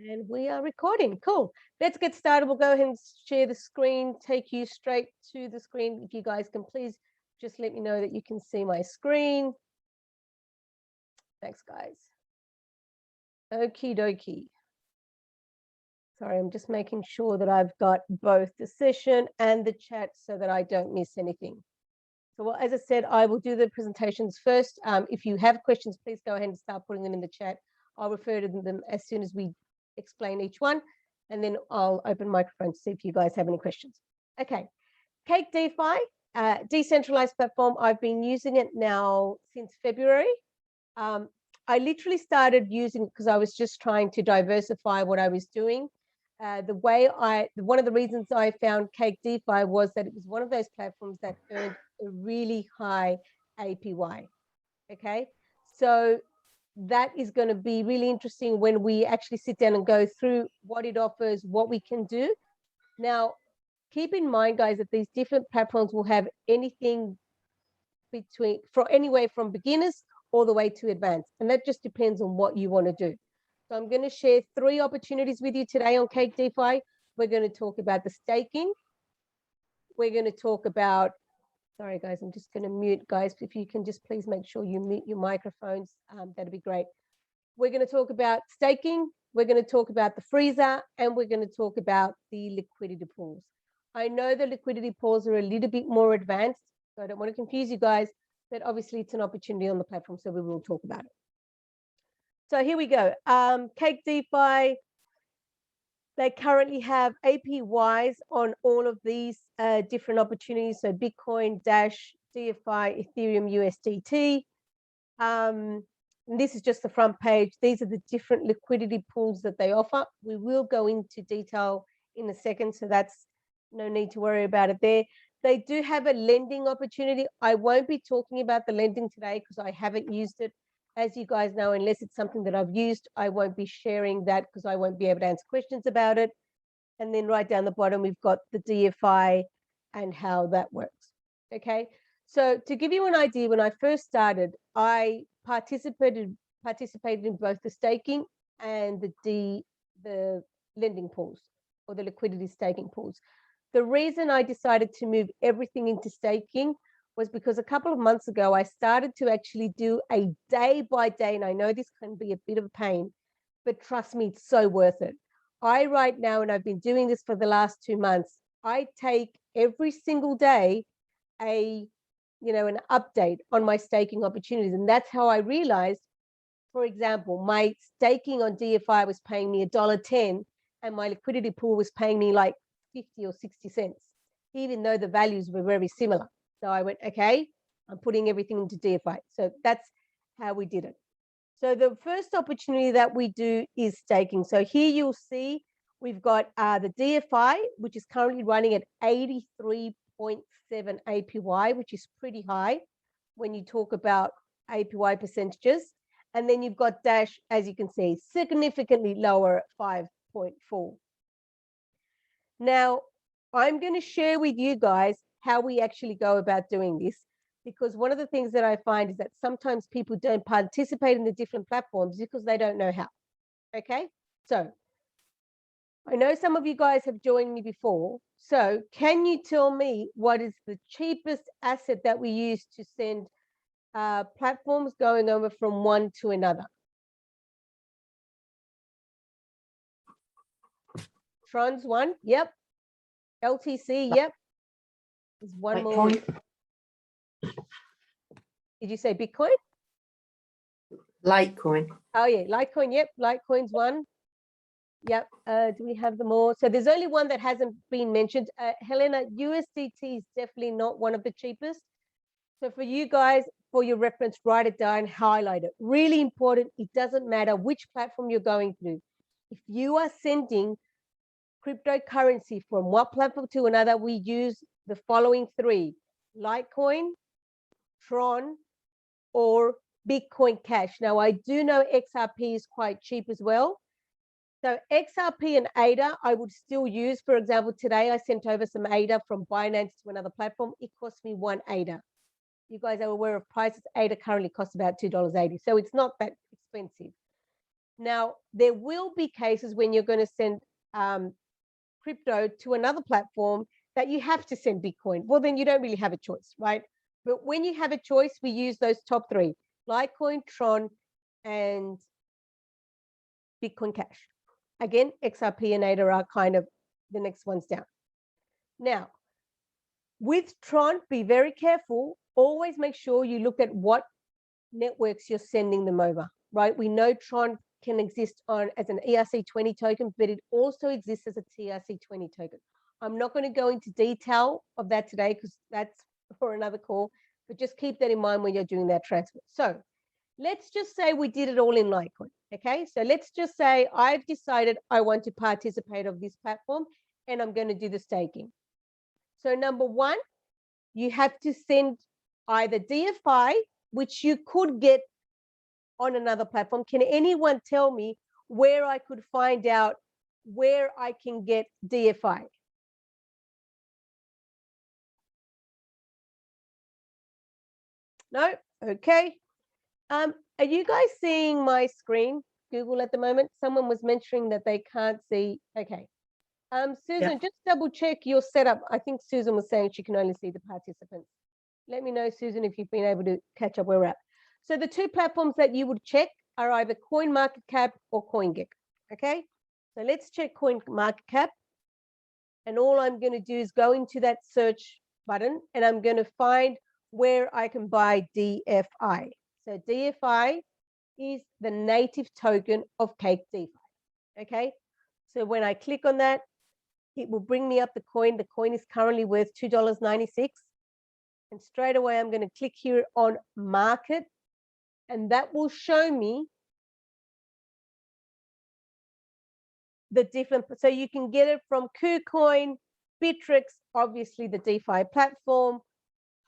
And we are recording. Cool. Let's get started. We'll go ahead and share the screen, take you straight to the screen. If you guys can please just let me know that you can see my screen. Thanks, guys. Okie dokie. Sorry, I'm just making sure that I've got both the session and the chat so that I don't miss anything. So, well, as I said, I will do the presentations first. If you have questions, please go ahead and start putting them in the chat. I'll refer to them as soon as we explain each one, and then I'll open microphone to see if you guys have any questions. Okay, CAKE-DEFI, decentralized platform. I've been using it now since February. I literally started using it because I was just trying to diversify what I was doing. One of the reasons I found CAKE-DEFI was that it was one of those platforms that earned a really high APY. Okay, so that is going to be really interesting when we actually sit down and go through what it offers, what we can do. Now, keep in mind, guys, that these different platforms will have anything anywhere from beginners all the way to advanced, and that just depends on what you want to do. So I'm going to share 3 opportunities with you today on CAKE-DEFI. We're going to talk about the staking. We're going to talk about, sorry guys, I'm just going to mute, guys. If you can just please make sure you mute your microphones, that'd be great. We're going to talk about staking. We're going to talk about the freezer, and we're going to talk about the liquidity pools. I know the liquidity pools are a little bit more advanced, so I don't want to confuse you guys, but obviously it's an opportunity on the platform, so we will talk about it. So here we go. CAKE-DEFI, they currently have APYs on all of these different opportunities. So Bitcoin, Dash, DFI, Ethereum, USDT. This is just the front page. These are the different liquidity pools that they offer. We will go into detail in a second, so that's no need to worry about it there. They do have a lending opportunity. I won't be talking about the lending today because I haven't used it. As you guys know, unless it's something that I've used, I won't be sharing that because I won't be able to answer questions about it. And then right down the bottom, we've got the DFI and how that works. Okay, so to give you an idea, when I first started, I participated in both the staking and the lending pools, or the liquidity staking pools. The reason I decided to move everything into staking was because a couple of months ago, I started to actually do a day by day, and I know this can be a bit of a pain, but trust me, it's so worth it. Right now, and I've been doing this for the last 2 months, I take every single day an update on my staking opportunities. And that's how I realized, for example, my staking on DFI was paying me $1.10, and my liquidity pool was paying me like 50 or 60 cents, even though the values were very similar. So I went, okay, I'm putting everything into DFI. So that's how we did it. So the first opportunity that we do is staking. So here you'll see we've got the DFI, which is currently running at 83.7 APY, which is pretty high when you talk about APY percentages. And then you've got Dash, as you can see, significantly lower at 5.4. Now, I'm going to share with you guys how we actually go about doing this, because one of the things that I find is that sometimes people don't participate in the different platforms because they don't know how. Okay, so I know some of you guys have joined me before. So can you tell me what is the cheapest asset that we use to send platforms going over from one to another? Tron's one, yep. LTC, yep. There's one more. Did you say Bitcoin? Litecoin. Oh yeah, Litecoin, yep. Litecoin's one. Yep. Do we have them all? So there's only one that hasn't been mentioned. Helena, USDT is definitely not one of the cheapest. So for you guys, for your reference, write it down, highlight it. Really important. It doesn't matter which platform you're going through. If you are sending cryptocurrency from one platform to another, we use the following 3: Litecoin, Tron, or Bitcoin Cash. Now, I do know XRP is quite cheap as well. So XRP and ADA, I would still use. For example, today I sent over some ADA from Binance to another platform. It cost me 1 ADA. You guys are aware of prices. ADA currently costs about $2.80. So it's not that expensive. Now, there will be cases when you're going to send crypto to another platform that you have to send Bitcoin. Well, then you don't really have a choice, right? But when you have a choice, we use those top three: Litecoin, Tron, and Bitcoin Cash. Again, XRP and ADA are kind of the next ones down. Now, with Tron, be very careful. Always make sure you look at what networks you're sending them over, right? We know Tron can exist on as an ERC20 token, but it also exists as a TRC20 token. I'm not going to go into detail of that today because that's for another call, but just keep that in mind when you're doing that transfer. So let's just say we did it all in Litecoin, okay? So let's just say I've decided I want to participate of this platform and I'm going to do the staking. So number one, you have to send either DFI, which you could get on another platform. Can anyone tell me where I could find out where I can get DFI? No? Okay. Are you guys seeing my screen, Google, at the moment? Someone was mentioning that they can't see. Okay. Susan, just double check your setup. I think Susan was saying she can only see the participants. Let me know, Susan, if you've been able to catch up where we're at. So the two platforms that you would check are either CoinMarketCap or CoinGecko, okay? So let's check CoinMarketCap. And all I'm going to do is go into that search button and I'm going to find where I can buy DFI. So DFI is the native token of CAKE-DEFI, okay? So when I click on that, it will bring me up the coin. The coin is currently worth $2.96. And straight away, I'm going to click here on market, and that will show me the different. So you can get it from KuCoin, Bittrex, obviously the DeFi platform,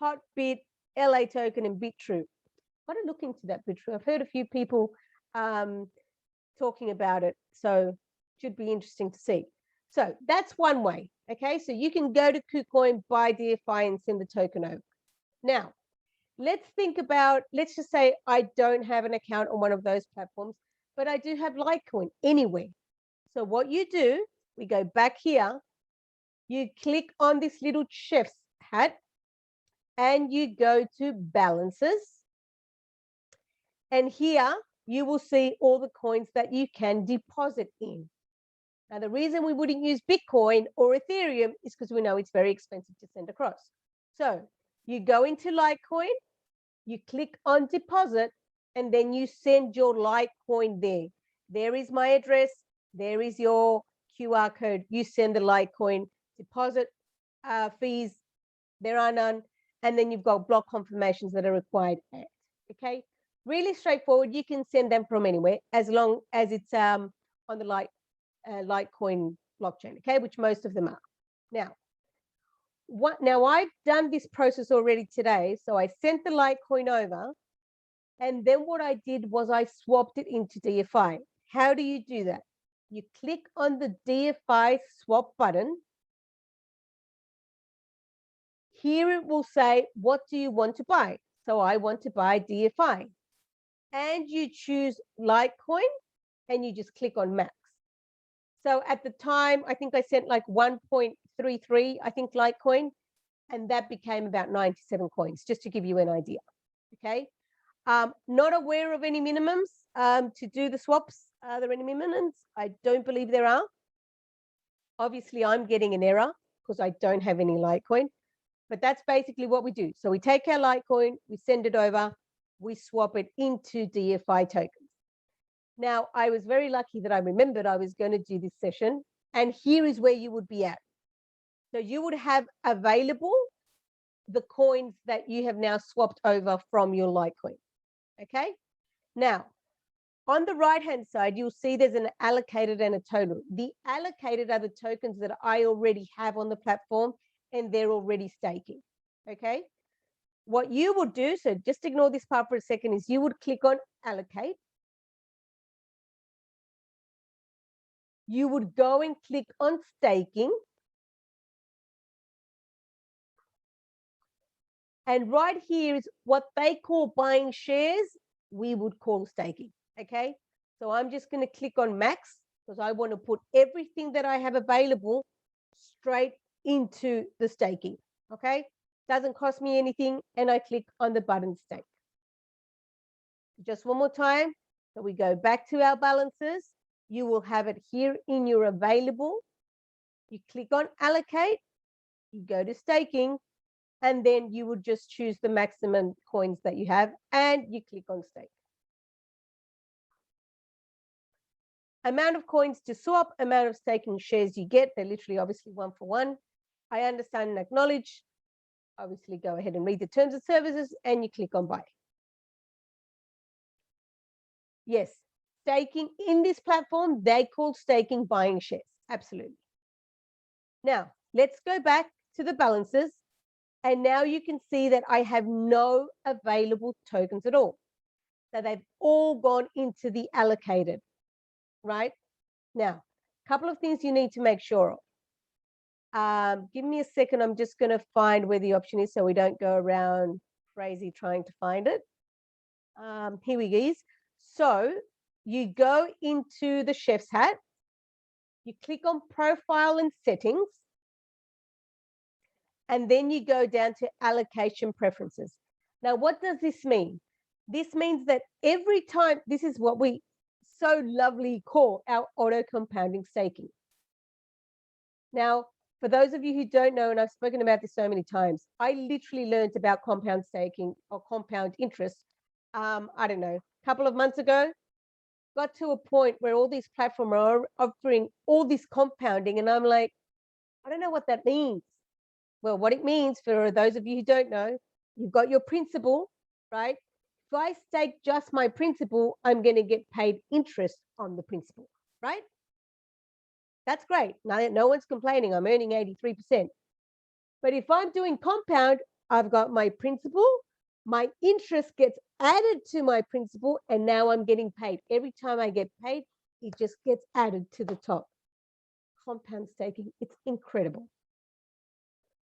Hotbit, LA Token, and BitTrue. I want to look into that BitTrue. I've heard a few people talking about it, so should be interesting to see. So that's one way, okay? So you can go to KuCoin, buy DFI, and send the token over. Now, let's think about, let's just say I don't have an account on one of those platforms, but I do have Litecoin anywhere. So what you do, we go back here, you click on this little chef's hat, and you go to balances. And here you will see all the coins that you can deposit in. Now, the reason we wouldn't use Bitcoin or Ethereum is because we know it's very expensive to send across. So you go into Litecoin, you click on deposit, and then you send your Litecoin there. There is my address. There is your QR code. You send the Litecoin. Deposit fees, there are none. And then you've got block confirmations that are required. Okay, really straightforward. You can send them from anywhere as long as it's on the Litecoin blockchain, okay, which most of them are. Now I've done this process already today. So I sent the Litecoin over, and then what I did was I swapped it into DFI. How do you do that? You click on the DFI swap button. Here it will say, what do you want to buy? So I want to buy DFI. And you choose Litecoin, and you just click on max. So at the time, I think I sent like 1.33, I think, Litecoin, and that became about 97 coins, just to give you an idea, okay? Not aware of any minimums to do the swaps. Are there any minimums? I don't believe there are. Obviously, I'm getting an error because I don't have any Litecoin, but that's basically what we do. So we take our Litecoin, we send it over, we swap it into DFI tokens. Now, I was very lucky that I remembered I was going to do this session, and here is where you would be at. So you would have available the coins that you have now swapped over from your Litecoin, okay? Now, on the right-hand side, you'll see there's an allocated and a total. The allocated are the tokens that I already have on the platform, and they're already staking, okay? What you would do, so just ignore this part for a second, is you would click on allocate. You would go and click on staking. And right here is what they call buying shares, we would call staking, okay? So I'm just going to click on max because I want to put everything that I have available straight into the staking. Okay, doesn't cost me anything, and I click on the button stake. Just one more time. So we go back to our balances. You will have it here in your available. You click on allocate, you go to staking, and then you would just choose the maximum coins that you have, and you click on stake. Amount of coins to swap, amount of staking shares you get, they're literally obviously 1 for 1. I understand and acknowledge. Obviously, go ahead and read the terms of services, and you click on buy. Yes, staking in this platform, they call staking buying shares. Absolutely. Now, let's go back to the balances. And now you can see that I have no available tokens at all. So they've all gone into the allocated, right? Now, a couple of things you need to make sure of. Give me a second. I'm just going to find where the option is so we don't go around crazy trying to find it. Here we go. So you go into the chef's hat. You click on profile and settings. And then you go down to allocation preferences. Now, what does this mean? This means that every time, this is what we so lovely call our auto compounding staking. Now, for those of you who don't know, and I've spoken about this so many times, I literally learned about compound staking or compound interest, I don't know, a couple of months ago. Got to a point where all these platforms are offering all this compounding, and I'm like, I don't know what that means. Well, what it means, for those of you who don't know, you've got your principal, right? If I stake just my principal, I'm going to get paid interest on the principal, right? That's great. No one's complaining. I'm earning 83%. But if I'm doing compound, I've got my principal, my interest gets added to my principal, and now I'm getting paid. Every time I get paid, it just gets added to the top. Compound staking, it's incredible.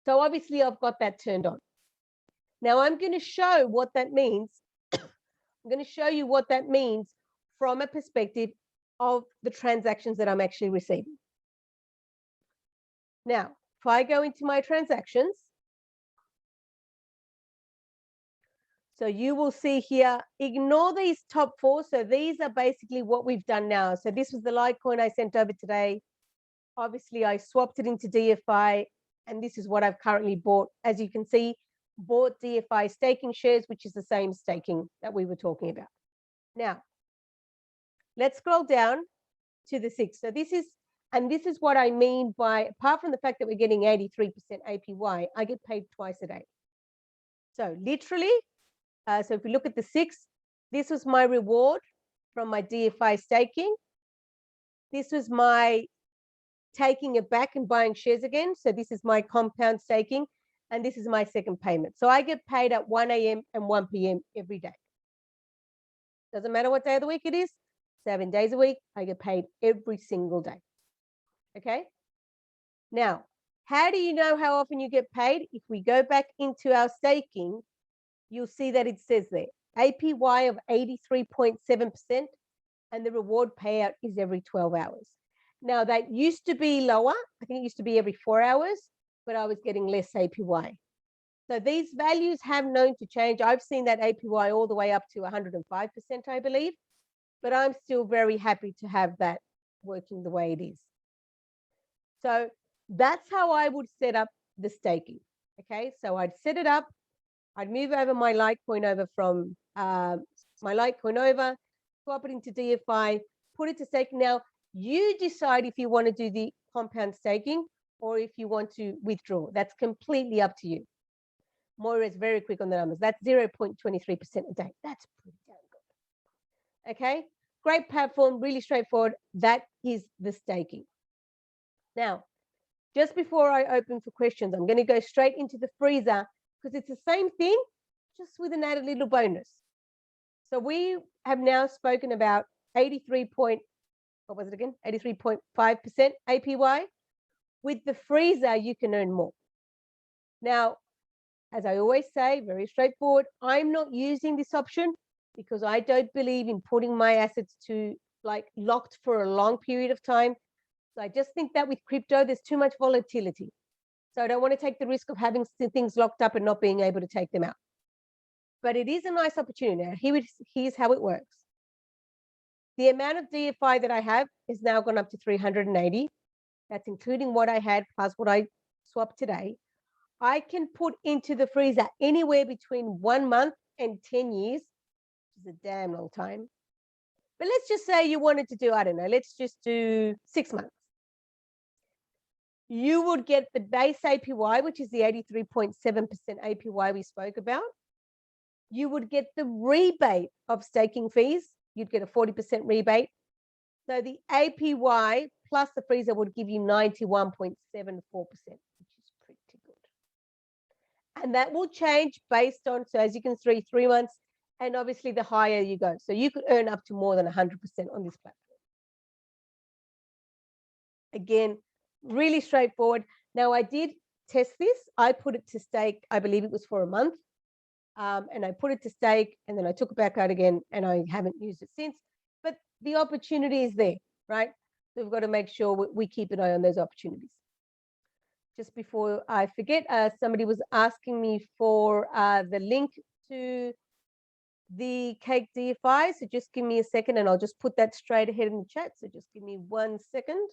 So obviously I've got that turned on. Now I'm going to show what that means. I'm going to show you what that means from a perspective of the transactions that I'm actually receiving. Now, if I go into my transactions, so you will see here, ignore these top 4. So these are basically what we've done now. So this was the Litecoin I sent over today. Obviously, I swapped it into DFI, and this is what I've currently bought. As you can see, bought DFI staking shares, which is the same staking that we were talking about. Now, let's scroll down to the 6. So this is what I mean by, apart from the fact that we're getting 83% APY, I get paid twice a day. So literally, so if we look at the 6, this was my reward from my DFI staking. This was my taking it back and buying shares again. So this is my compound staking, and this is my second payment. So I get paid at 1 a.m. and 1 p.m. every day. Doesn't matter what day of the week it is, 7 days a week, I get paid every single day. Okay? Now, how do you know how often you get paid? If we go back into our staking, you'll see that it says there, APY of 83.7%, and the reward payout is every 12 hours. Now, that used to be lower. I think it used to be every 4 hours, but I was getting less APY. So these values have known to change. I've seen that APY all the way up to 105%, I believe, but I'm still very happy to have that working the way it is. So that's how I would set up the staking. Okay, so I'd set it up. I'd move over my Litecoin over from my Litecoin over, swap it into DFI, put it to staking. Now, you decide if you want to do the compound staking or if you want to withdraw. That's completely up to you. Moira is very quick on the numbers. That's 0.23% a day. That's pretty damn good. Okay, great platform, really straightforward. That is the staking. Now, just before I open for questions, I'm going to go straight into the freezer because it's the same thing, just with an added little bonus. So we have now spoken about 83.5% APY. With the freezer, you can earn more. Now, as I always say, very straightforward, I'm not using this option because I don't believe in putting my assets to like locked for a long period of time. So I just think that with crypto, there's too much volatility. So I don't want to take the risk of having things locked up and not being able to take them out. But it is a nice opportunity. Now, here's how it works. The amount of DFI that I have is now gone up to 380. That's including what I had plus what I swapped today. I can put into the freezer anywhere between 1 month and 10 years, which is a damn long time. But let's just say you wanted to do, I don't know, let's just do 6 months. You would get the base APY, which is the 83.7% APY we spoke about. You would get the rebate of staking fees. You'd get a 40% rebate. So the APY plus the freezer would give you 91.74%, which is pretty good. And that will change based on, so as you can see, 3 months, and obviously the higher you go. So you could earn up to more than 100% on this platform. Again, really straightforward. Now I did test this. I put it to stake, I believe it was for a month. And I put it to stake and then I took it back out again and I haven't used it since. But the opportunity is there, right? So we've got to make sure we keep an eye on those opportunities. Just before I forget, somebody was asking me for the link to the CAKE-DEFI. So just give me a second and I'll just put that straight ahead in the chat. So just give me 1 second.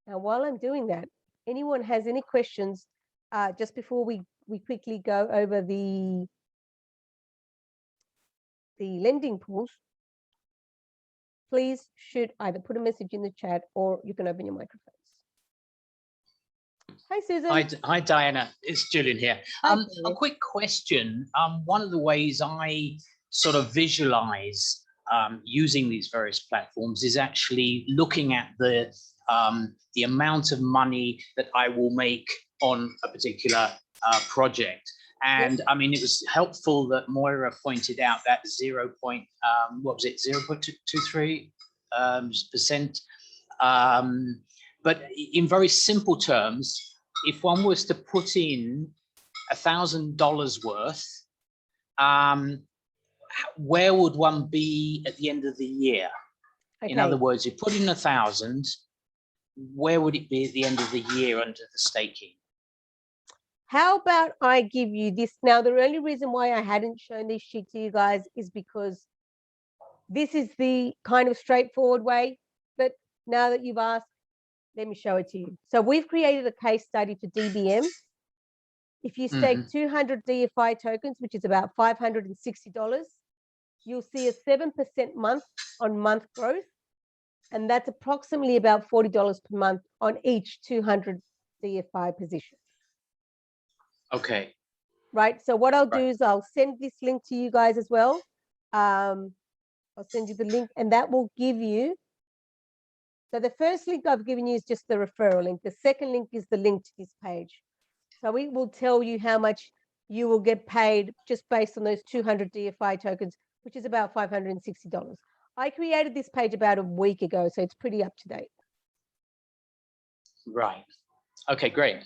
Now, while I'm doing that, anyone has any questions just before we quickly go over the lending pools, please should either put a message in the chat or you can open your microphones. Hi, Susan. Hi, Diana. It's Julian here. Hi, a quick question. One of the ways I sort of visualize using these various platforms is actually looking at the amount of money that I will make on a particular project. And I mean, it was helpful that Moira pointed out that 0.23%. But in very simple terms, if one was to put in $1,000 worth, where would one be at the end of the year? Okay. In other words, you put in 1,000, where would it be at the end of the year under the staking? How about I give you this? Now, the only reason why I hadn't shown this sheet to you guys is because this is the kind of straightforward way. But now that you've asked, let me show it to you. So we've created a case study for DBM. If you stake 200 DFI tokens, which is about $560, you'll see a 7% month-on-month growth. And that's approximately about $40 per month on each 200 DFI position. Okay. Right. So what I'll do is I'll send this link to you guys as well. I'll send you the link and that will give you. So the first link I've given you is just the referral link. The second link is the link to this page. So we will tell you how much you will get paid just based on those 200 DFI tokens, which is about $560. I created this page about a week ago, so it's pretty up to date. Right. Okay, great.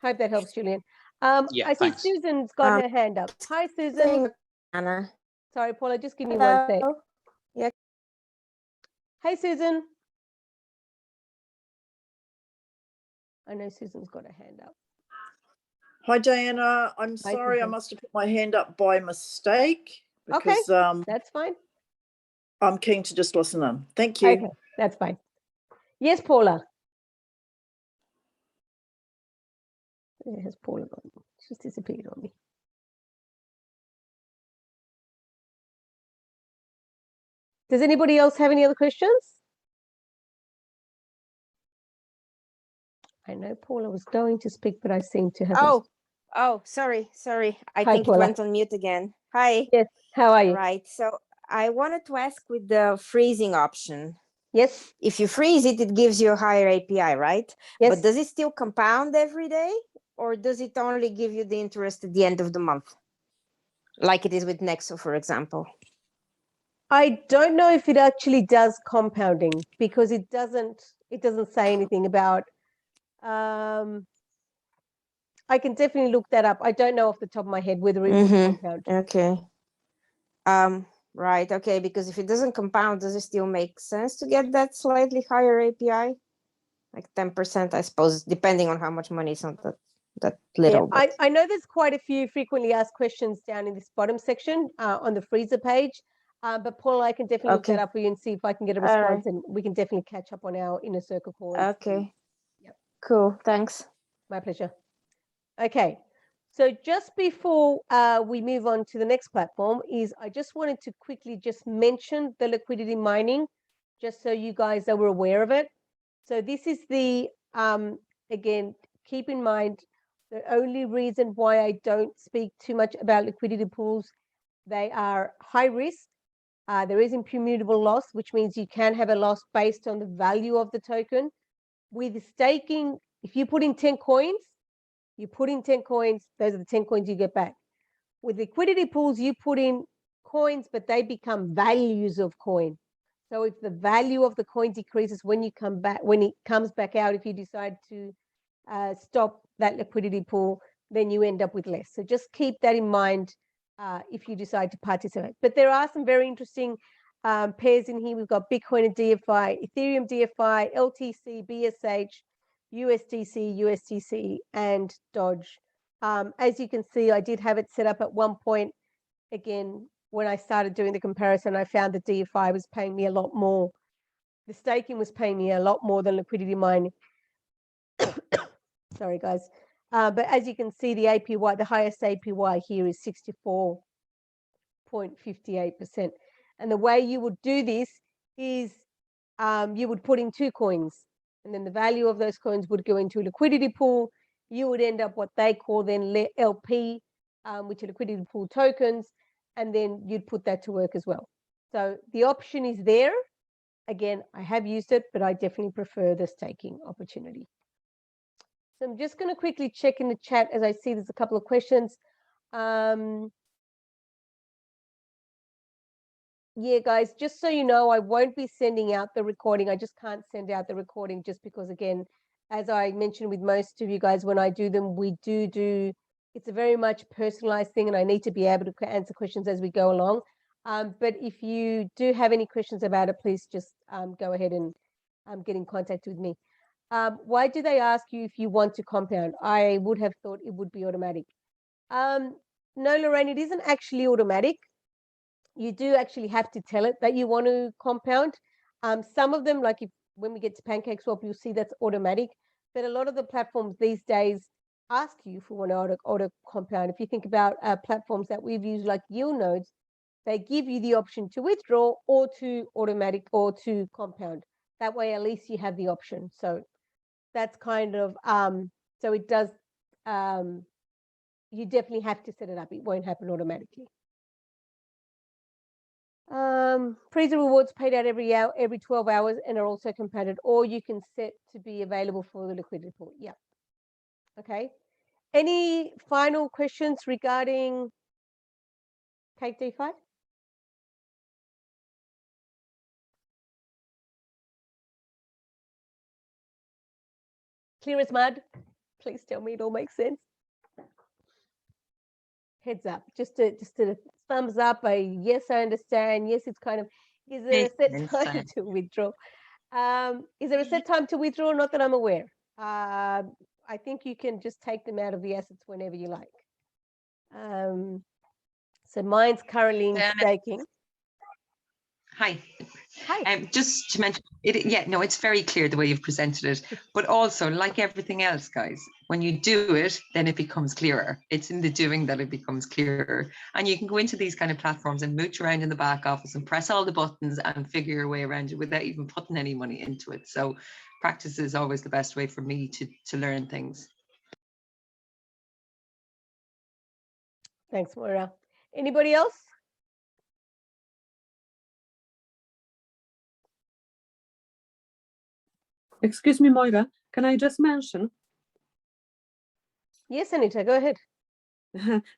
Hope that helps, Julian. Yeah, I see Susan's got her hand up. Hi, Susan. Anna. Sorry, Paula, just give me 1 sec. Yeah. Hey, Susan. I know Susan's got her hand up. Hi, Diana. I'm sorry, I must have put my hand up by mistake. Because, okay, that's fine. I'm keen to just listen in. Thank you. Okay, that's fine. Yes, Paula. Where has Paula gone? She's disappeared on me. Does anybody else have any other questions? I know Paula was going to speak, but I seem to have. Oh, sorry. I think Paula. It went on mute again. Hi. Yes. How are you? Right. So I wanted to ask with the freezing option. Yes. If you freeze it, it gives you a higher API, right? Yes. But does it still compound every day, or does it only give you the interest at the end of the month, like it is with Nexo, for example? I don't know if it actually does compounding because it doesn't say anything about. I can definitely look that up. I don't know off the top of my head whether it would compound. Okay. Right. Okay. Because if it doesn't compound, does it still make sense to get that slightly higher API? Like 10%, I suppose, depending on how much money is on that little. Yeah, But I know there's quite a few frequently asked questions down in this bottom section on the freezer page. But Paul, I can definitely look that Okay. up for you and see if I can get a All right. response, and we can definitely catch up on our inner circle call. and see. Okay. Yep. Cool. Thanks. My pleasure. Okay. So just before we move on to the next platform, I just wanted to quickly just mention the liquidity mining, just so you guys are aware of it. So this is the, again, keep in mind, the only reason why I don't speak too much about liquidity pools, they are high risk. There is imputable loss, which means you can have a loss based on the value of the token. With staking, if you put in 10 coins, you put in 10 coins, those are the 10 coins you get back. With liquidity pools, you put in coins, but they become values of coin. So if the value of the coin decreases when you come back, when it comes back out, if you decide to stop that liquidity pool, then you end up with less. So just keep that in mind if you decide to participate. But there are some very interesting pairs in here. We've got Bitcoin and DFI, Ethereum DFI, LTC, BSH, USDC, USDC, and Dodge. As you can see, I did have it set up at one point. Again, when I started doing the comparison, I found the DFI was paying me a lot more. The staking was paying me a lot more than liquidity mining. Sorry, guys. But as you can see, the APY, the highest APY here is 64.58%. And the way you would do this is you would put in 2 coins, and then the value of those coins would go into a liquidity pool. You would end up what they call then LP, which are liquidity pool tokens, and then you'd put that to work as well. So the option is there. Again, I have used it, but I definitely prefer the staking opportunity. So I'm just going to quickly check in the chat as I see there's a couple of questions. Yeah, guys, just so you know, I won't be sending out the recording. I just can't send out the recording just because, again, as I mentioned with most of you guys, when I do them, we do, it's a very much personalized thing, and I need to be able to answer questions as we go along. But if you do have any questions about it, please just go ahead and get in contact with me. Why do they ask you if you want to compound? I would have thought it would be automatic. No, Lorraine, it isn't actually automatic. You do actually have to tell it that you want to compound. Some of them, like when we get to PancakeSwap, you'll see that's automatic. But a lot of the platforms these days ask you if you want to auto compound. If you think about platforms that we've used, like yield nodes, they give you the option to withdraw or to automatic or to compound. That way, at least you have the option. So that's kind of, so it does, you definitely have to set it up. It won't happen automatically. Freezer rewards paid out every hour, every 12 hours, and are also compounded, or you can set to be available for the liquidity pool. Yeah. Okay. Any final questions regarding CAKE-DEFI? Clear as mud. Please tell me it all makes sense. Heads up, just a thumbs up. A yes, I understand. Yes, it's kind of. Is there a set time to withdraw? Is there a set time to withdraw? Not that I'm aware. I think you can just take them out of the assets whenever you like. So mine's currently in staking. Hi. Hi. Just to mention, it's very clear the way you've presented it, but also like everything else, guys, when you do it, then it becomes clearer. It's in the doing that it becomes clearer. And you can go into these kind of platforms and mooch around in the back office and press all the buttons and figure your way around it without even putting any money into it. So practice is always the best way for me to learn things. Thanks, Moira. Anybody else? Excuse me, Moira, can I just mention? Yes, Anita, go ahead.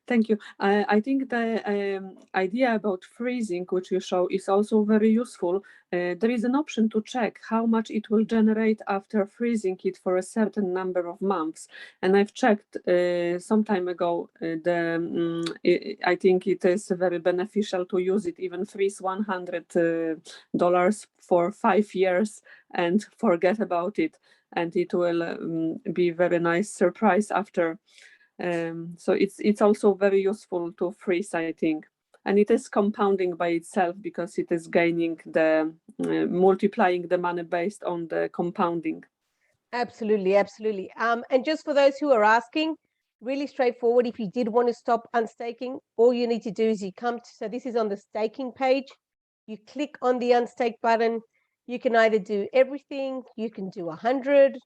Thank you. I think the idea about freezing, which you show, is also very useful. There is an option to check how much it will generate after freezing it for a certain number of months. And I've checked some time ago. I think it is very beneficial to use it. Even freeze $100 for 5 years and forget about it, and it will be very nice surprise after. So it's also very useful to freeze, I think, and it is compounding by itself because it is gaining the multiplying the money based on the compounding. Absolutely, absolutely. And just for those who are asking, really straightforward. If you did want to stop unstaking, all you need to do is you come to, so this is on the staking page. You click on the unstake button. You can either do everything, you can do 100,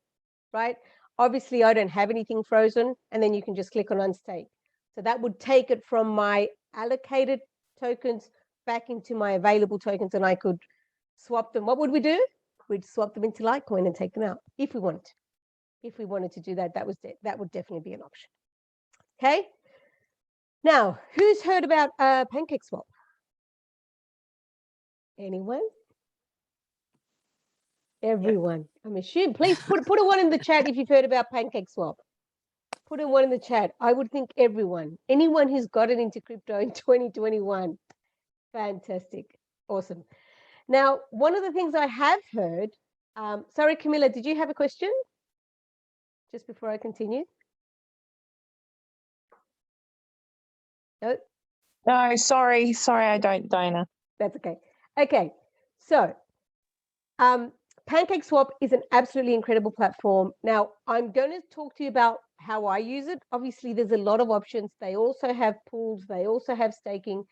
right? Obviously, I don't have anything frozen, and then you can just click on unstake. So that would take it from my allocated tokens back into my available tokens, and I could swap them. What would we do? We'd swap them into Litecoin and take them out if we wanted. If we wanted to do that, that would definitely be an option. Okay. Now, who's heard about PancakeSwap? Anyone? Everyone. I'm assuming. Please put a one in the chat if you've heard about PancakeSwap. Put a one in the chat. I would think everyone. Anyone who's gotten into crypto in 2021. Fantastic. Awesome. Now, one of the things I have heard, sorry, Camilla, did you have a question? Just before I continue? No? No, sorry, I don't, Diana. That's okay. Okay, so PancakeSwap is an absolutely incredible platform. Now, I'm going to talk to you about how I use it. Obviously, there's a lot of options. They also have pools. They also have staking.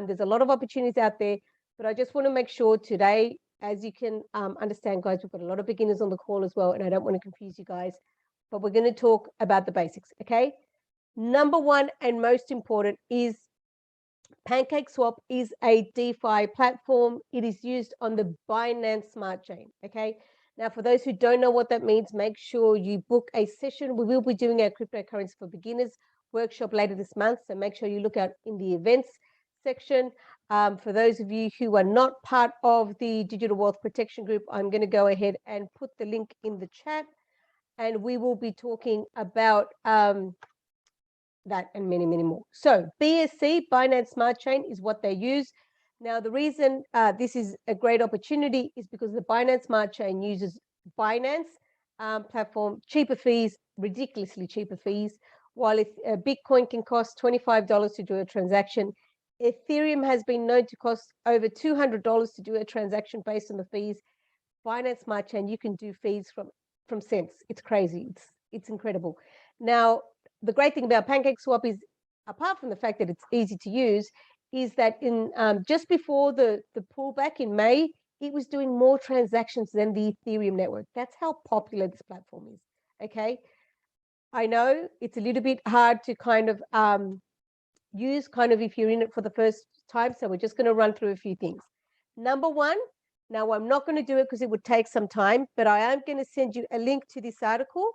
There's a lot of opportunities out there. But I just want to make sure today, as you can understand, guys, we've got a lot of beginners on the call as well, and I don't want to confuse you guys. But we're going to talk about the basics, okay? Number one and most important is PancakeSwap is a DeFi platform. It is used on the Binance Smart Chain, okay? Now, for those who don't know what that means, make sure you book a session. We will be doing our cryptocurrency for beginners workshop later this month, so make sure you look out in the events section. For those of you who are not part of the Digital Wealth Protection Group, I'm going to go ahead and put the link in the chat, and we will be talking about that and many, many more. So BSC, Binance Smart Chain, is what they use. Now, the reason this is a great opportunity is because the Binance Smart Chain uses Binance platform, cheaper fees, ridiculously cheaper fees. While if Bitcoin can cost $25 to do a transaction, Ethereum has been known to cost over $200 to do a transaction based on the fees. Binance Smart Chain, you can do fees from cents. It's crazy. It's incredible. Now, the great thing about PancakeSwap is, apart from the fact that it's easy to use, is that in just before the pullback in May, it was doing more transactions than the Ethereum network. That's how popular this platform is. Okay, I know it's a little bit hard to kind of use if you're in it for the first time. So we're just going to run through a few things. Number one, now I'm not going to do it because it would take some time, but I am going to send you a link to this article.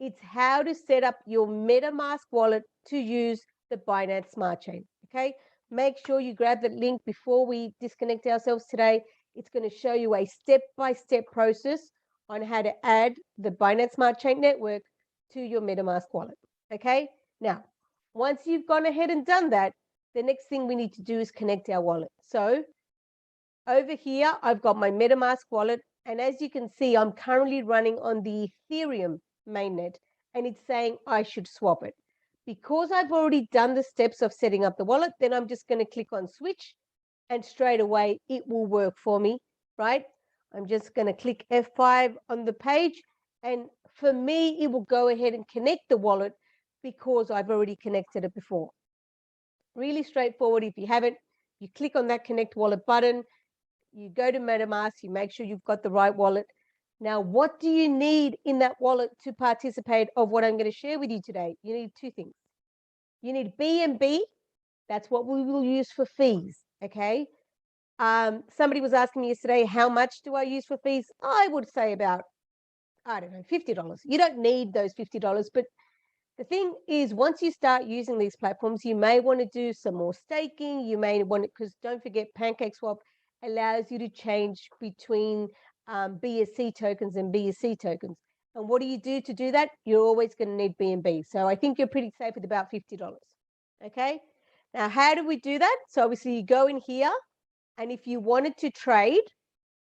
It's how to set up your Metamask wallet to use the Binance Smart Chain, okay? Make sure you grab that link before we disconnect ourselves today. It's going to show you a step-by-step process on how to add the Binance Smart Chain network to your Metamask wallet, okay? Now, once you've gone ahead and done that, the next thing we need to do is connect our wallet. So over here, I've got my Metamask wallet, and as you can see, I'm currently running on the Ethereum mainnet, and it's saying I should swap it. Because I've already done the steps of setting up the wallet, then I'm just going to click on switch, and straight away it will work for me, right? I'm just going to click F5 on the page, and for me, it will go ahead and connect the wallet because I've already connected it before. Really straightforward. If you haven't, you click on that connect wallet button, you go to MetaMask, you make sure you've got the right wallet. Now, what do you need in that wallet to participate of what I'm going to share with you today? You need two things. You need BNB. That's what we will use for fees, okay? Somebody was asking me yesterday, how much do I use for fees? I would say about, I don't know, $50. You don't need those $50, but The thing is, once you start using these platforms, you may want to do some more staking. You may want to, because don't forget, PancakeSwap allows you to change between BSC tokens and BSC tokens. And what do you do to do that? You're always going to need BNB. So I think you're pretty safe with about $50. Okay. Now, how do we do that? So obviously you go in here, and if you wanted to trade,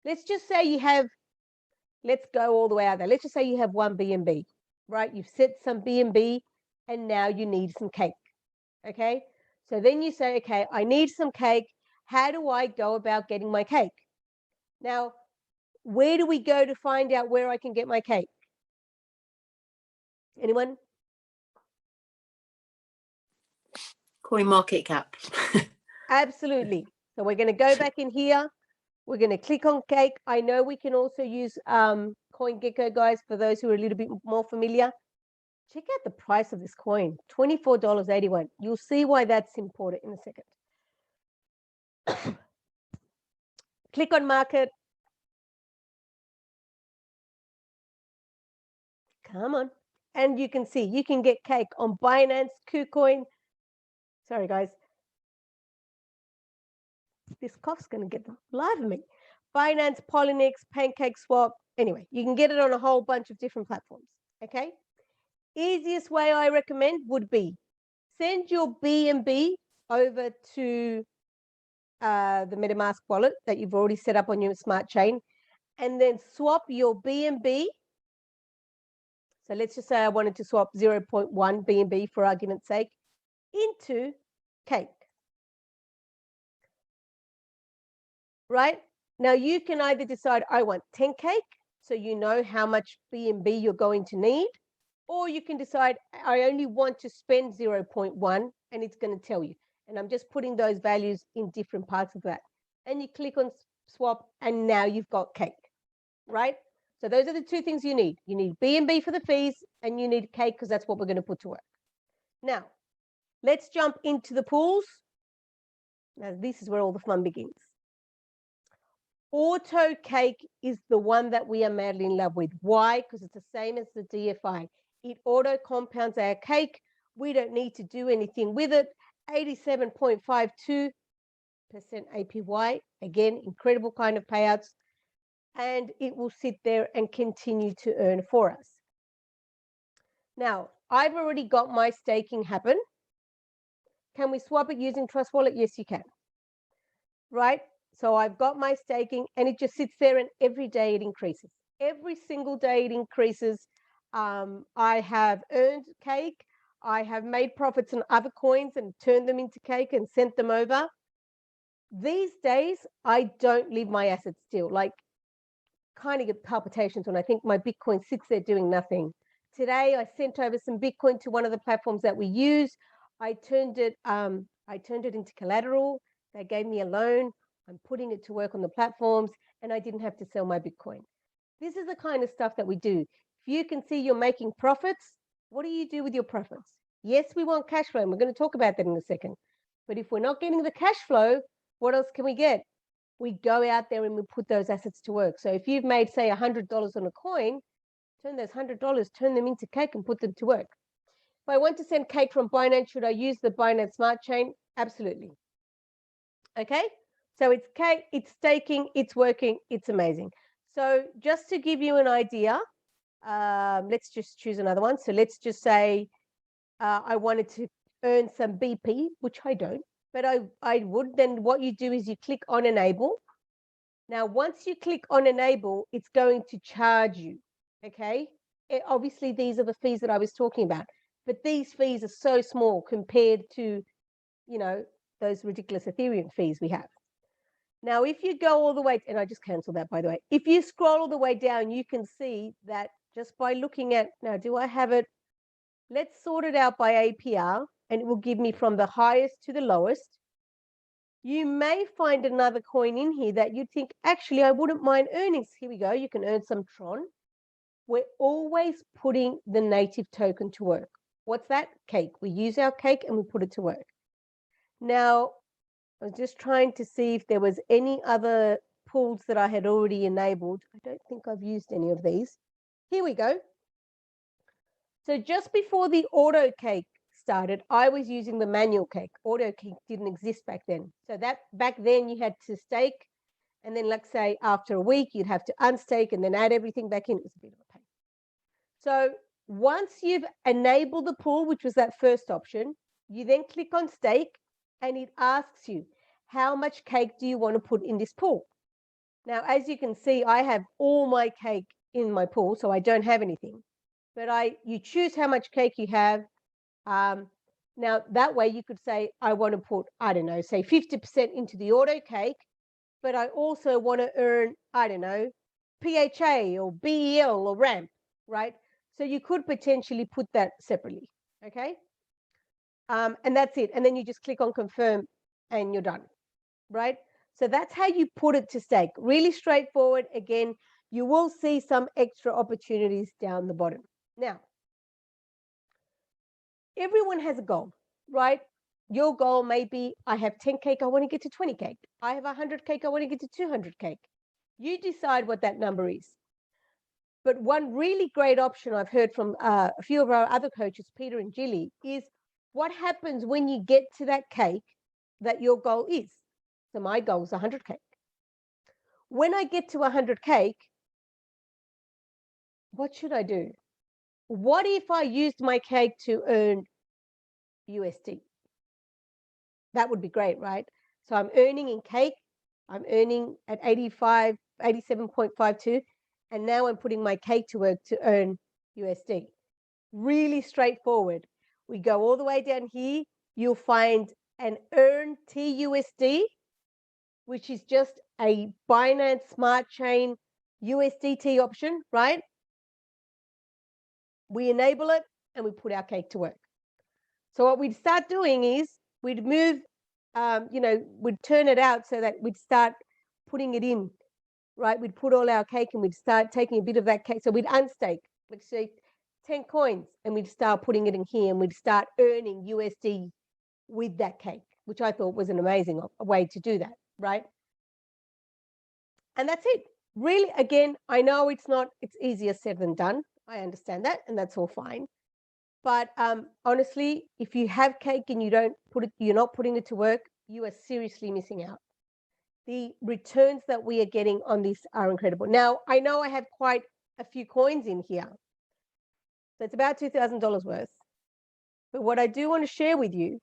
let's just say you have, let's go all the way out there. Let's just say you have 1 BNB, right? You've set some BNB and now you need some cake. Okay. So then you say, okay, I need some cake. How do I go about getting my cake? Now, where do we go to find out where I can get my cake? Anyone? CoinMarketCap. Absolutely. So we're going to go back in here. We're going to click on cake. I know we can also use CoinGecko, guys, for those who are a little bit more familiar. Check out the price of this coin, $24.81. You'll see why that's important in a second. Click on market. Come on. And you can see, you can get cake on Binance, KuCoin. Sorry, guys. This cough's going to get the life of me. Binance, Polynex, PancakeSwap. Anyway, you can get it on a whole bunch of different platforms. Okay. Easiest way I recommend would be send your BNB over to the Metamask wallet that you've already set up on your smart chain, and then swap your BNB. So let's just say I wanted to swap 0.1 BNB for argument's sake into cake. Right? Now you can either decide I want 10 cake, so you know how much BNB you're going to need, or you can decide I only want to spend 0.1 and it's going to tell you. And I'm just putting those values in different parts of that. And you click on swap and now you've got cake, right? So those are the two things you need. You need BNB for the fees and you need cake because that's what we're going to put to work. Now, let's jump into the pools. Now, this is where all the fun begins. Auto cake is the one that we are madly in love with. Why? Because it's the same as the DFI. It auto compounds our cake. We don't need to do anything with it. 87.52% APY. Again, incredible kind of payouts. And it will sit there and continue to earn for us. Now, I've already got my staking happen. Can we swap it using Trust Wallet? Yes, you can. Right? So I've got my staking and it just sits there and every day it increases. Every single day it increases. I have earned cake. I have made profits on other coins and turned them into cake and sent them over. These days, I don't leave my assets still. Like, kind of get palpitations when I think my Bitcoin sits there doing nothing. Today, I sent over some Bitcoin to one of the platforms that we use. I turned it into collateral. They gave me a loan. I'm putting it to work on the platforms, and I didn't have to sell my Bitcoin. This is the kind of stuff that we do. If you can see you're making profits, what do you do with your profits? Yes, we want cash flow, and we're going to talk about that in a second. But if we're not getting the cash flow, what else can we get? We go out there and we put those assets to work. So if you've made, say, $100 on a coin, turn those $100, turn them into cake and put them to work. If I want to send cake from Binance, should I use the Binance Smart Chain? Absolutely. Okay, so it's cake, it's staking, it's working, it's amazing. So just to give you an idea, let's just choose another one. So let's just say I wanted to earn some BP, which I don't, but I would. Then what you do is you click on enable. Now, once you click on enable, it's going to charge you, okay? Obviously, these are the fees that I was talking about, but these fees are so small compared to, you know, those ridiculous Ethereum fees we have. Now, if you go all the way, and I just canceled that, by the way. If you scroll all the way down, you can see that just by looking at, now, do I have it? Let's sort it out by APR, and it will give me from the highest to the lowest. You may find another coin in here that you think, actually, I wouldn't mind earning. Here we go. You can earn some Tron. We're always putting the native token to work. What's that? Cake. We use our cake and we put it to work. Now, I was just trying to see if there was any other pools that I had already enabled. I don't think I've used any of these. Here we go. So just before the auto cake started, I was using the manual cake. Auto cake didn't exist back then. So that back then you had to stake, and then let's say after a week, you'd have to unstake and then add everything back in. It was a bit of a pain. So once you've enabled the pool, which was that first option, you then click on stake and it asks you, how much cake do you want to put in this pool? Now, as you can see, I have all my cake in my pool, so I don't have anything. But you choose how much cake you have. Now, that way you could say, I want to put, I don't know, say 50% into the auto cake, but I also want to earn, I don't know, PHA or BEL or RAMP, right? So you could potentially put that separately, okay? And that's it. And then you just click on confirm and you're done, right? So that's how you put it to stake. Really straightforward. Again, you will see some extra opportunities down the bottom. Now, everyone has a goal, right? Your goal may be, I have 10 cake, I want to get to 20 cake. I have 100 cake, I want to get to 200 cake. You decide what that number is. But one really great option I've heard from a few of our other coaches, Peter and Jilly, is what happens when you get to that cake that your goal is. So my goal is 100 cake. When I get to 100 cake, what should I do? What if I used my cake to earn USD? That would be great, right? So I'm earning in cake, I'm earning at 87.52, and now I'm putting my cake to work to earn USD. Really straightforward. We go all the way down here, you'll find an earn TUSD, which is just a Binance Smart Chain USDT option, right? We enable it and we put our cake to work. So what we'd start doing is we'd move, we'd turn it out so that we'd start putting it in, right? We'd put all our cake and we'd start taking a bit of that cake. So we'd unstake, let's say 10 coins, and we'd start putting it in here and we'd start earning USD with that cake, which I thought was an amazing way to do that, right? And that's it. Really, again, I know it's easier said than done. I understand that, and that's all fine. But honestly, if you have cake and you're not putting it to work, you are seriously missing out. The returns that we are getting on this are incredible. Now, I know I have quite a few coins in here. So it's about $2,000 worth. But what I do want to share with you,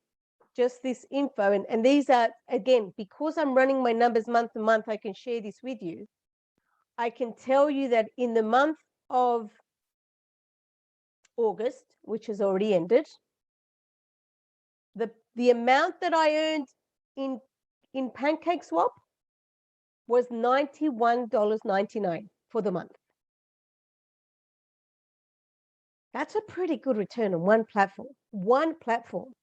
just this info, and these are, again, because I'm running my numbers month to month, I can share this with you. I can tell you that in the month of August, which has already ended, the amount that I earned in PancakeSwap was $91.99 for the month. That's a pretty good return on one platform.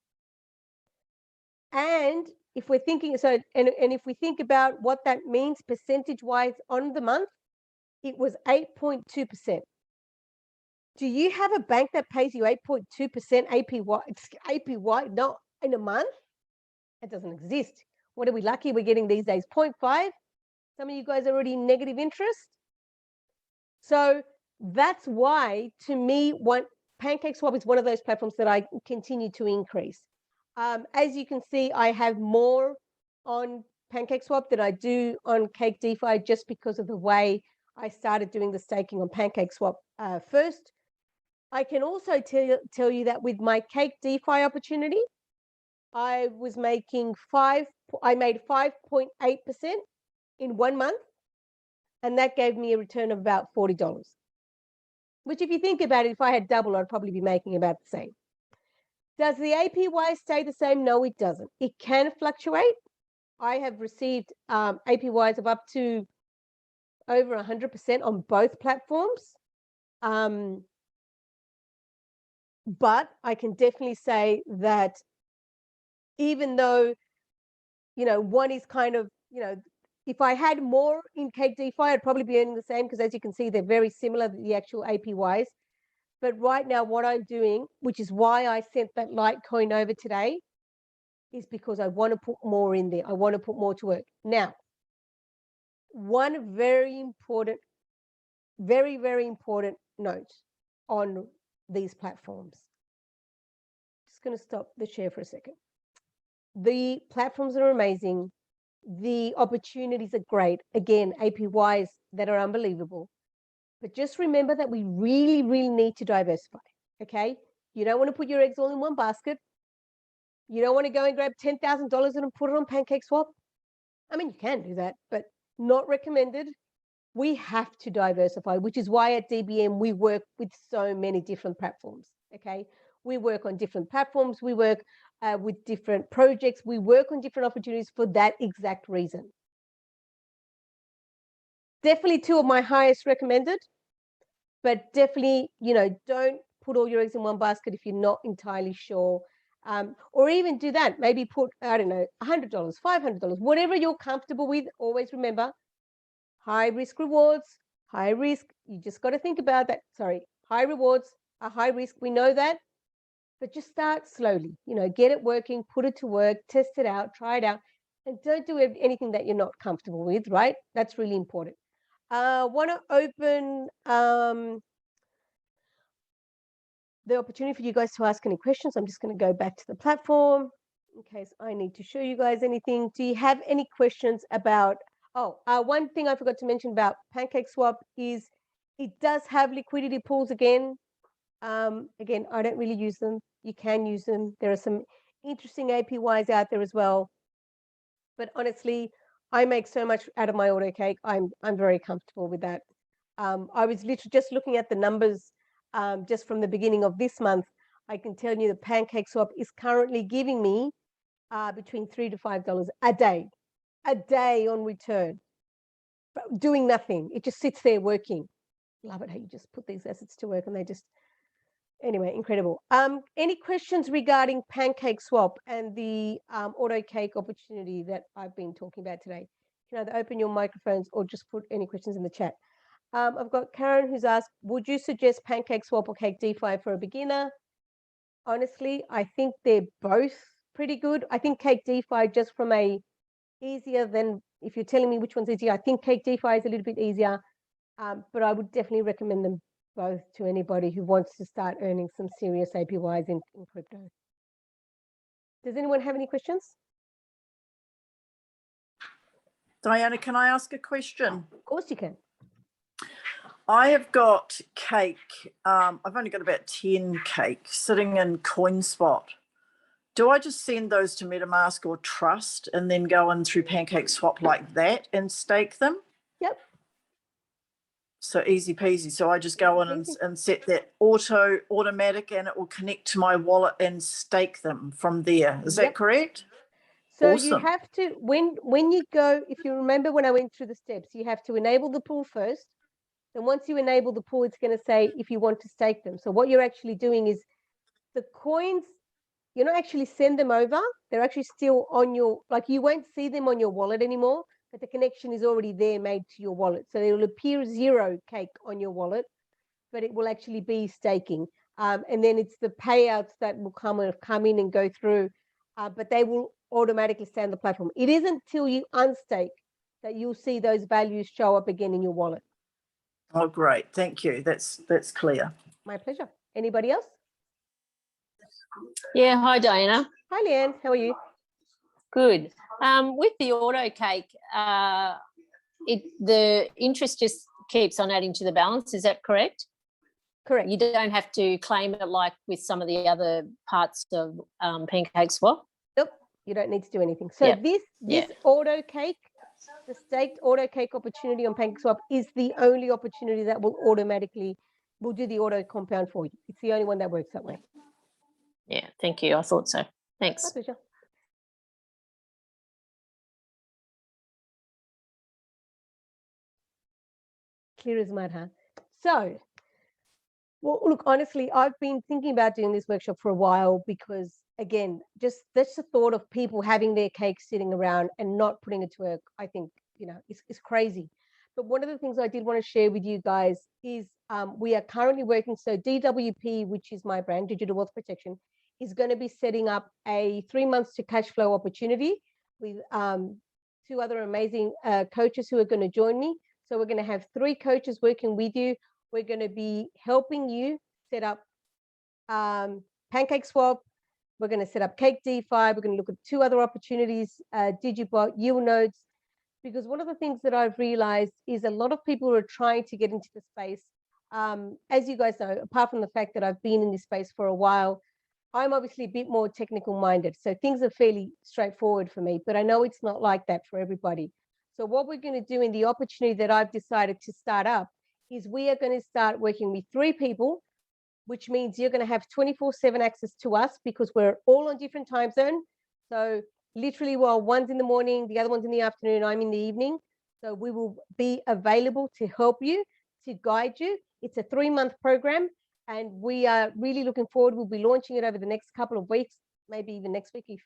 And if we're thinking, and if we think about what that means percentage-wise on the month, it was 8.2%. Do you have a bank that pays you 8.2% APY not in a month? It doesn't exist. What are we lucky we're getting these days? 0.5? Some of you guys are already in negative interest. So that's why, to me, PancakeSwap is one of those platforms that I continue to increase. As you can see, I have more on PancakeSwap than I do on CAKE-DEFI just because of the way I started doing the staking on PancakeSwap first. I can also tell you that with my CAKE-DEFI opportunity, I made 5.8% in 1 month, and that gave me a return of about $40, which if you think about it, if I had double, I'd probably be making about the same. Does the APY stay the same? No, it doesn't. It can fluctuate. I have received APYs of up to over 100% on both platforms. But I can definitely say that even though, one is kind of, if I had more in CAKE-DEFI, I'd probably be earning the same because as you can see, they're very similar, the actual APYs. But right now what I'm doing, which is why I sent that Litecoin over today, is because I want to put more in there. I want to put more to work. Now, one very, very important note on these platforms. Just going to stop the share for a second. The platforms are amazing. The opportunities are great. Again, APYs that are unbelievable. But just remember that we really, really need to diversify, okay? You don't want to put your eggs all in one basket. You don't want to go and grab $10,000 and put it on PancakeSwap. I mean, you can do that, but not recommended. We have to diversify, which is why at DBM we work with so many different platforms, okay? We work on different platforms. We work with different projects. We work on different opportunities for that exact reason. Definitely two of my highest recommended, but definitely, you know, don't put all your eggs in one basket if you're not entirely sure. Or even do that, maybe put, I don't know, $100, $500, whatever you're comfortable with. Always remember, high risk rewards, high risk. You just got to think about that. Sorry, high rewards are high risk. We know that, but just start slowly, you know, get it working, put it to work, test it out, try it out, and don't do anything that you're not comfortable with, right? That's really important. Want to open the opportunity for you guys to ask any questions. I'm just going to go back to the platform in case I need to show you guys anything. Do you have any questions about, one thing I forgot to mention about PancakeSwap is it does have liquidity pools again. Again, I don't really use them. You can use them. There are some interesting APYs out there as well. But honestly, I make so much out of my auto cake. I'm very comfortable with that. I was literally just looking at the numbers just from the beginning of this month. I can tell you the PancakeSwap is currently giving me between $3 to $5 a day on return, but doing nothing. It just sits there working. Love it how you just put these assets to work and they just, anyway, incredible. Any questions regarding PancakeSwap and the auto cake opportunity that I've been talking about today? You can either open your microphones or just put any questions in the chat. I've got Karen who's asked, would you suggest PancakeSwap or CAKE-DEFI for a beginner? Honestly, I think they're both pretty good. I think CAKE-DEFI just from a easier than, if you're telling me which one's easier, I think CAKE-DEFI is a little bit easier, but I would definitely recommend them both to anybody who wants to start earning some serious APYs in crypto. Does anyone have any questions? Diana, can I ask a question? Of course you can. I have got cake. I've only got about 10 cake sitting in CoinSpot. Do I just send those to Metamask or Trust and then go in through PancakeSwap like that and stake them? Yep. So easy peasy. So I just go in and set that automatic and it will connect to my wallet and stake them from there. Is that correct? So awesome. You have to, when you go, if you remember when I went through the steps, you have to enable the pool first. Then once you enable the pool, it's going to say if you want to stake them. So what you're actually doing is the coins, you don't actually send them over. They're actually still on your, like you won't see them on your wallet anymore, but the connection is already there made to your wallet. So it will appear 0 cake on your wallet, but it will actually be staking. And then it's the payouts that will come in and go through, but they will automatically stay on the platform. It isn't till you unstake that you'll see those values show up again in your wallet. Oh, great. Thank you. That's clear. My pleasure. Anybody else? Yeah, hi Diana. Hi Leanne, how are you? Good. With the auto cake, the interest just keeps on adding to the balance, is that correct? Correct. You don't have to claim it like with some of the other parts of PancakeSwap? Nope, you don't need to do anything. So this auto cake, the staked auto cake opportunity on PancakeSwap is the only opportunity that will do the auto compound for you. It's the only one that works that way. Yeah, thank you. I thought so. My Thanks. pleasure. Clear as mud, huh? So, well, look, honestly, I've been thinking about doing this workshop for a while because, again, just that's the thought of people having their cake sitting around and not putting it to work, I think, you know, it's crazy. But one of the things I did want to share with you guys is we are currently working, so DWP, which is my brand, Digital Wealth Protection, is going to be setting up a 3 months to cash flow opportunity with 2 other amazing coaches who are going to join me. So we're going to have 3 coaches working with you. We're going to be helping you set up PancakeSwap. We're going to set up CAKE-DEFI. We're going to look at 2 other opportunities, Digibot, yield nodes, because one of the things that I've realized is a lot of people are trying to get into the space. As you guys know, apart from the fact that I've been in this space for a while, I'm obviously a bit more technical minded. So things are fairly straightforward for me, but I know it's not like that for everybody. So what we're going to do in the opportunity that I've decided to start up is we are going to start working with 3 people, which means you're going to have 24/7 access to us because we're all on different time zone. So literally, while one's in the morning, the other one's in the afternoon, I'm in the evening. So we will be available to help you, to guide you. It's a 3-month program, and we are really looking forward. We'll be launching it over the next couple of weeks, maybe even next week if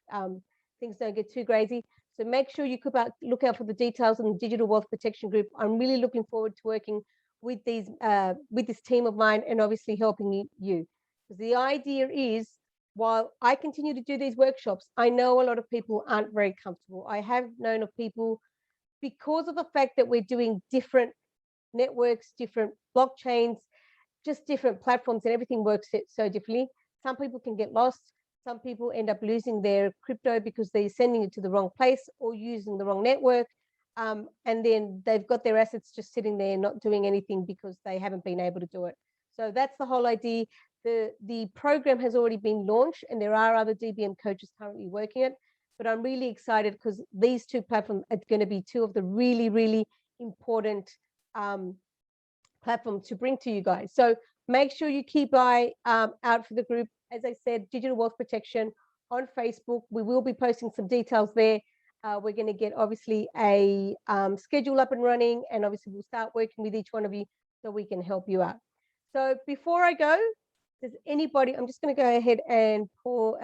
things don't get too crazy. So make sure you look out for the details on the Digital Wealth Protection Group. I'm really looking forward to working with this team of mine and obviously helping you. Because the idea is, while I continue to do these workshops, I know a lot of people aren't very comfortable. I have known of people, because of the fact that we're doing different networks, different blockchains, just different platforms, and everything works so differently. Some people can get lost. Some people end up losing their crypto because they're sending it to the wrong place or using the wrong network. And then they've got their assets just sitting there not doing anything because they haven't been able to do it. So that's the whole idea. The program has already been launched, and there are other DBM coaches currently working it. But I'm really excited because these 2 platforms are going to be 2 of the really, really important platforms to bring to you guys. So make sure you keep eye out for the group. As I said, Digital Wealth Protection on Facebook. We will be posting some details there. We're going to get obviously a schedule up and running, and obviously we'll start working with each one of you so we can help you out. So before I go, does anybody, I'm just going to go ahead and pour